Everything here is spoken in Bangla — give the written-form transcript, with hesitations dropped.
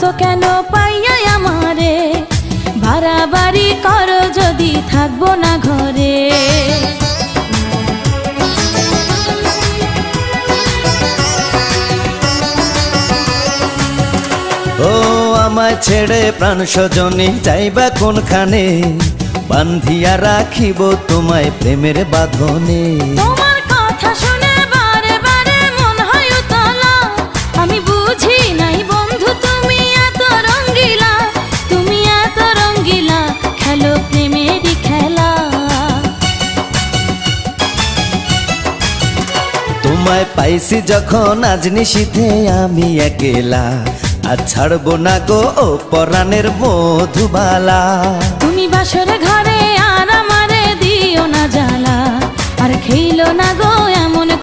গো কেন পাইয়া আমারে, বাড়াবাড়ি করো যদি থাকবো না ঘরে। ও আমায় ছেড়ে প্রাণ স্বজনে যাইবা কোনখানে, বান্ধিয়া রাখিব তোমায় প্রেমের বাঁধনে। তোমার কথা শুনে বারে বারে মন হয় উতলা, আমি বুঝি নাই বন্ধু তুমি এত রঙ্গিলা, তুমি এত রঙ্গিলা, খেলো প্রেমেরই খেলা। তোমায় পাইছি যখন আজ নিশীথে আমি একেলা, আর ছাড়বো না গো ও পরাণের মধুবালা। তুমি বাসর ঘরে আর আমারে দিও না জ্বালা, আর খেইলো না গো এমন